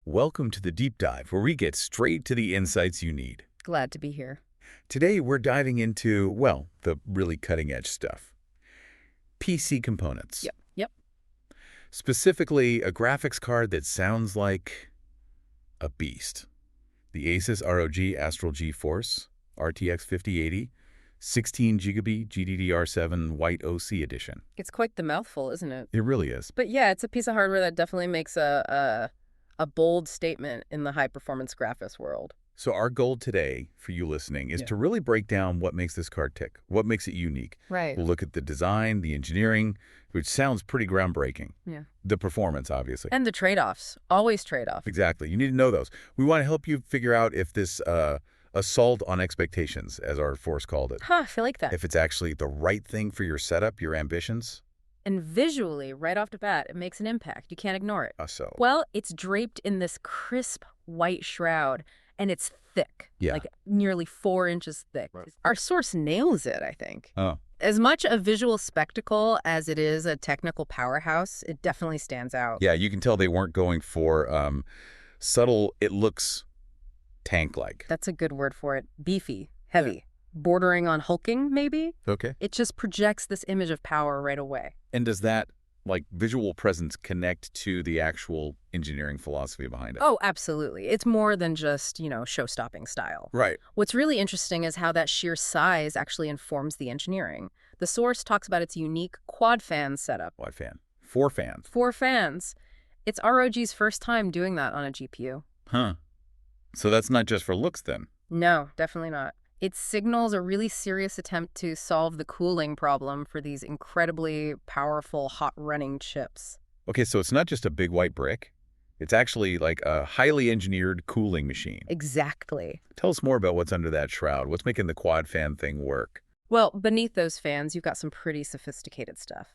Welcome to the deep dive where we get straight to the insights you need. Glad to be here. Today we're diving into, well, the really cutting edge stuff. PC components. Yep. Specifically, a graphics card that sounds like a beast. The ASUS ROG Astral GeForce RTX 5080 16GB GDDR7 White OC Edition. It's quite the mouthful, isn't it? It really is. But yeah, it's a piece of hardware that definitely makes a bold statement in the high-performance graphics world. So our goal today for you listening is to really break down what makes this card tick, what makes it unique. Right. We'll look at the design, the engineering, which sounds pretty groundbreaking. Yeah. The performance, obviously. And the trade-offs. Always trade-off. Exactly. You need to know those. We want to help you figure out if this assault on expectations, as our force called it. I feel like that. If it's actually the right thing for your setup, your ambitions. And visually, right off the bat, it makes an impact. You can't ignore it. So. Well, it's draped in this crisp white shroud, and it's thick. Yeah. Like nearly 4 inches thick. Right. Our source nails it, I think. Oh. As much a visual spectacle as it is a technical powerhouse, it definitely stands out. Yeah, you can tell they weren't going for subtle, it looks tank-like. That's a good word for it. Beefy, heavy, bordering on hulking, maybe? Okay. It just projects this image of power right away. And does that, like, visual presence connect to the actual engineering philosophy behind it? Oh, absolutely. It's more than just, show-stopping style. Right. What's really interesting is how that sheer size actually informs the engineering. The source talks about its unique quad fan setup. Quad fan. 4 fans. 4 fans. It's ROG's first time doing that on a GPU. Huh. So that's not just for looks, then? No, definitely not. It signals a really serious attempt to solve the cooling problem for these incredibly powerful hot-running chips. Okay, so it's not just a big white brick. It's actually like a highly engineered cooling machine. Exactly. Tell us more about what's under that shroud. What's making the quad fan thing work? Well, beneath those fans, you've got some pretty sophisticated stuff.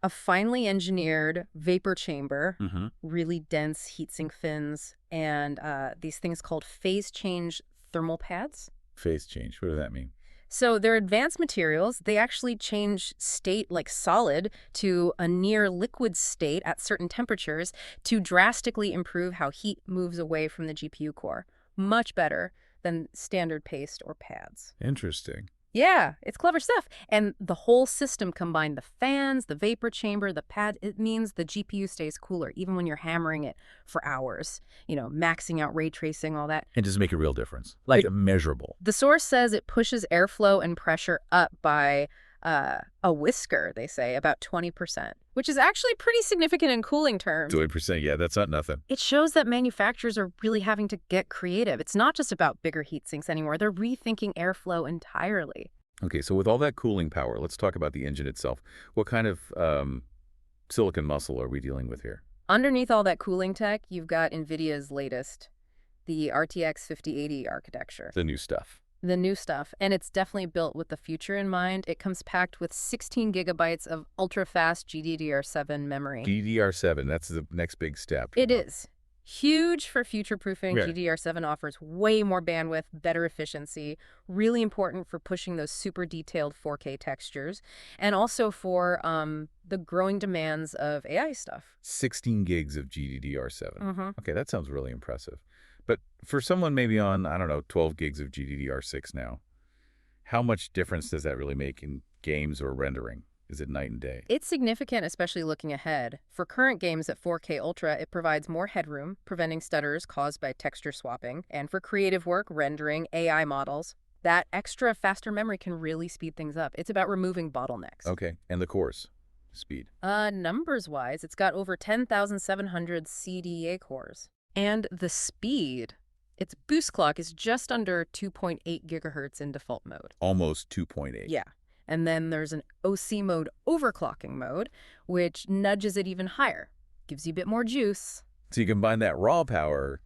A finely engineered vapor chamber, really dense heatsink fins, and these things called phase change thermal pads. Phase change. What does that mean? So they're advanced materials. They actually change state like solid to a near liquid state at certain temperatures to drastically improve how heat moves away from the GPU core. Much better than standard paste or pads. Interesting. Yeah, it's clever stuff. And the whole system combined the fans, the vapor chamber, the pad. It means the GPU stays cooler even when you're hammering it for hours, maxing out ray tracing, all that. And does it make a real difference? Like measurable? The source says it pushes airflow and pressure up by a whisker, they say, about 20%, which is actually pretty significant in cooling terms. 20%, yeah, that's not nothing. It shows that manufacturers are really having to get creative. It's not just about bigger heat sinks anymore. They're rethinking airflow entirely. Okay, so with all that cooling power, let's talk about the engine itself. What kind of silicon muscle are we dealing with here? Underneath all that cooling tech, you've got NVIDIA's latest, the RTX 5080 architecture. The new stuff. The new stuff, and it's definitely built with the future in mind. It comes packed with 16 gigabytes of ultra-fast GDDR7 memory. GDDR7, that's the next big step. It is. Huge for future-proofing. Yeah. GDDR7 offers way more bandwidth, better efficiency, really important for pushing those super detailed 4K textures, and also for the growing demands of AI stuff. 16 gigs of GDDR7. Okay, that sounds really impressive. But for someone maybe on, 12 gigs of GDDR6 now, how much difference does that really make in games or rendering? Is it night and day? It's significant, especially looking ahead. For current games at 4K Ultra, it provides more headroom, preventing stutters caused by texture swapping. And for creative work, rendering, AI models, that extra faster memory can really speed things up. It's about removing bottlenecks. Okay, and the cores? Speed? Numbers-wise, it's got over 10,700 CDA cores. And the speed, its boost clock is just under 2.8 gigahertz in default mode. Almost 2.8. Yeah. And then there's an OC mode overclocking mode, which nudges it even higher. Gives you a bit more juice. So you combine that raw power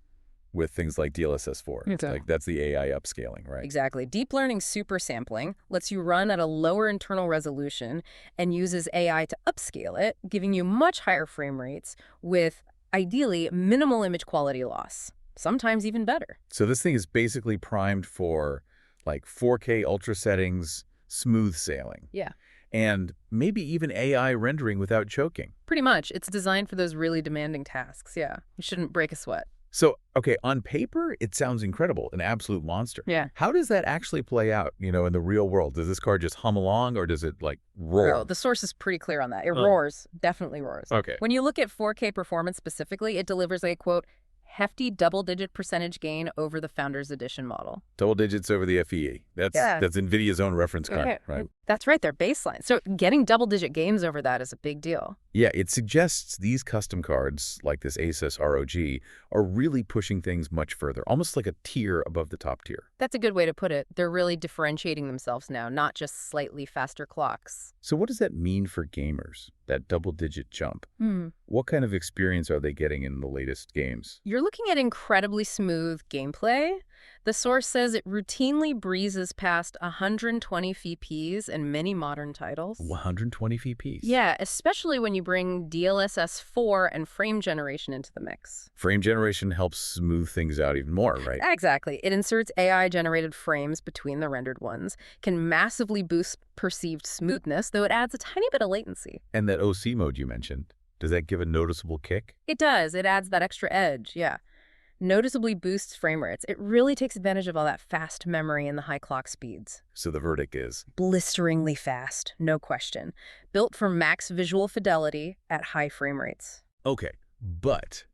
with things like DLSS 4. Exactly. Like that's the AI upscaling, right? Exactly. Deep learning super sampling lets you run at a lower internal resolution and uses AI to upscale it, giving you much higher frame rates with ideally minimal image quality loss, sometimes even better. So this thing is basically primed for like 4K ultra settings, smooth sailing. Yeah. And maybe even AI rendering without choking. Pretty much. It's designed for those really demanding tasks, yeah. You shouldn't break a sweat. So, okay, on paper, it sounds incredible, an absolute monster. Yeah. How does that actually play out, in the real world? Does this card just hum along or does it, like, roar? Oh, the source is pretty clear on that. It Oh. roars, definitely roars. Okay. When you look at 4K performance specifically, it delivers a, quote, hefty double-digit percentage gain over the Founders Edition model. Double digits over the FEE. That's Yeah. that's NVIDIA's own reference card, Okay, right? That's right, their baseline. So getting double-digit gains over that is a big deal. Yeah, it suggests these custom cards, like this ASUS ROG, are really pushing things much further, almost like a tier above the top tier. That's a good way to put it. They're really differentiating themselves now, not just slightly faster clocks. So what does that mean for gamers, that double-digit jump? What kind of experience are they getting in the latest games? You're looking at incredibly smooth gameplay. The source says it routinely breezes past 120 FPS in many modern titles. 120 FPS? Yeah, especially when you bring DLSS 4 and frame generation into the mix. Frame generation helps smooth things out even more, right? Exactly. It inserts AI-generated frames between the rendered ones, can massively boost perceived smoothness, though it adds a tiny bit of latency. And that OC mode you mentioned, does that give a noticeable kick? It does. It adds that extra edge, yeah. Noticeably boosts frame rates. It really takes advantage of all that fast memory and the high clock speeds. So the verdict is? Blisteringly fast, no question. Built for max visual fidelity at high frame rates. Okay, but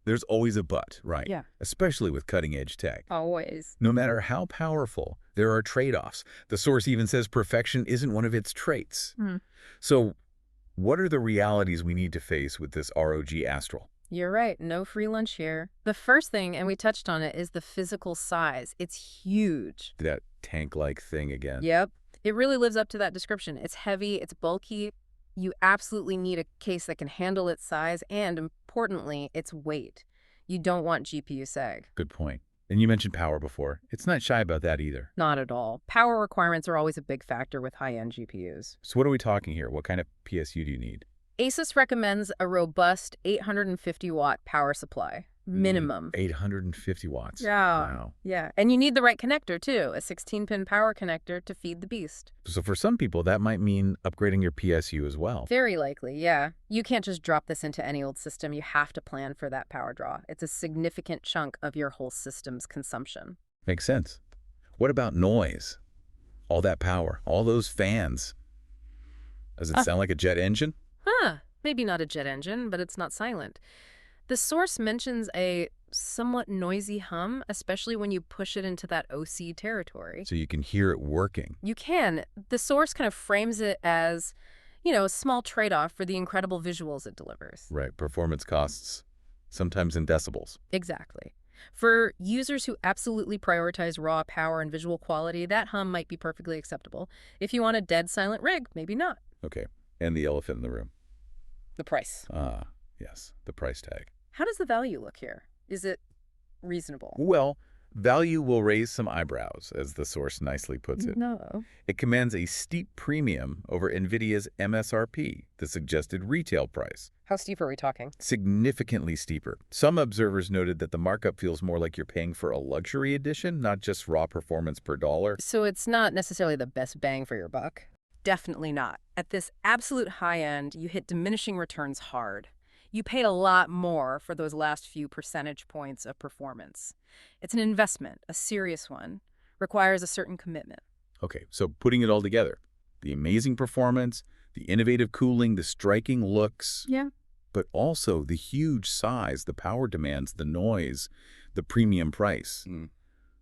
there's always a but, right? Yeah. Especially with cutting-edge tech. Always. No matter how powerful, there are trade-offs. The source even says perfection isn't one of its traits. So what are the realities we need to face with this ROG Astral? You're right. No free lunch here. The first thing, and we touched on it, is the physical size. It's huge. That tank-like thing again. Yep. It really lives up to that description. It's heavy. It's bulky. You absolutely need a case that can handle its size and, importantly, its weight. You don't want GPU sag. Good point. And you mentioned power before. It's not shy about that either. Not at all. Power requirements are always a big factor with high-end GPUs. So what are we talking here? What kind of PSU do you need? ASUS recommends a robust 850-watt power supply, minimum. 850 watts. Yeah. Wow. Yeah, and you need the right connector, too, a 16-pin power connector to feed the beast. So for some people, that might mean upgrading your PSU as well. Very likely, yeah. You can't just drop this into any old system. You have to plan for that power draw. It's a significant chunk of your whole system's consumption. Makes sense. What about noise? All that power, all those fans. Does it sound like a jet engine? Maybe not a jet engine, but it's not silent. The source mentions a somewhat noisy hum, especially when you push it into that OC territory. So you can hear it working. You can. The source kind of frames it as, a small trade-off for the incredible visuals it delivers. Right, performance costs, sometimes in decibels. Exactly. For users who absolutely prioritize raw power and visual quality, that hum might be perfectly acceptable. If you want a dead silent rig, maybe not. Okay, and the elephant in the room. The price. Ah, yes, the price tag. How does the value look here? Is it reasonable? Well, value will raise some eyebrows, as the source nicely puts it. No. It commands a steep premium over NVIDIA's MSRP, the suggested retail price. How steep are we talking? Significantly steeper. Some observers noted that the markup feels more like you're paying for a luxury edition, not just raw performance per dollar. So it's not necessarily the best bang for your buck? Definitely not. At this absolute high end, you hit diminishing returns hard. You paid a lot more for those last few percentage points of performance. It's an investment, a serious one, requires a certain commitment. Okay, so putting it all together, the amazing performance, the innovative cooling, the striking looks, Yeah. but also the huge size, the power demands, the noise, the premium price.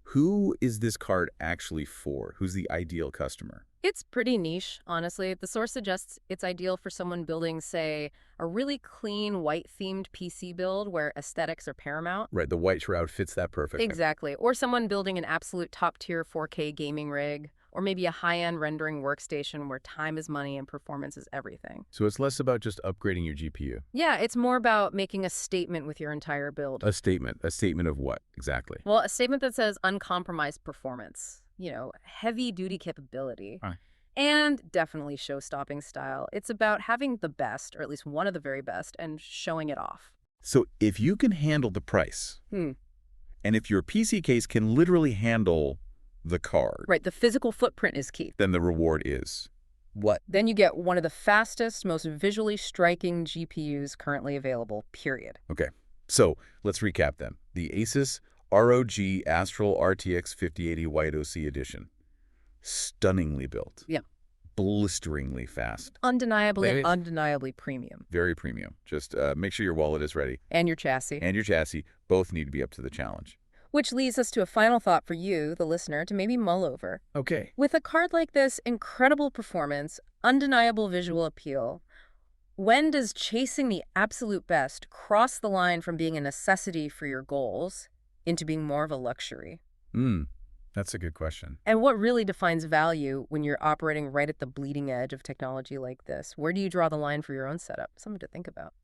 Who is this card actually for? Who's the ideal customer? It's pretty niche, honestly. The source suggests it's ideal for someone building, say, a really clean, white-themed PC build where aesthetics are paramount. Right, the white shroud fits that perfectly. Exactly. Or someone building an absolute top-tier 4K gaming rig, or maybe a high-end rendering workstation where time is money and performance is everything. So it's less about just upgrading your GPU. Yeah, it's more about making a statement with your entire build. A statement. A statement of what, exactly? Well, a statement that says uncompromised performance, heavy-duty capability, and definitely show-stopping style. It's about having the best, or at least one of the very best, and showing it off. So if you can handle the price, and if your PC case can literally handle the card, Right, the physical footprint is key. then the reward is what? Then you get one of the fastest, most visually striking GPUs currently available, period. Okay, So let's recap them. The ASUS ROG Astral RTX 5080 White OC Edition. Stunningly built. Yeah. Blisteringly fast. Undeniably, Maybe- undeniably premium. Very premium. Just make sure your wallet is ready. And your chassis. And your chassis both need to be up to the challenge. Which leads us to a final thought for you, the listener, to maybe mull over. Okay. With a card like this, incredible performance, undeniable visual appeal, when does chasing the absolute best cross the line from being a necessity for your goals into being more of a luxury? That's a good question. And what really defines value when you're operating right at the bleeding edge of technology like this? Where do you draw the line for your own setup? Something to think about.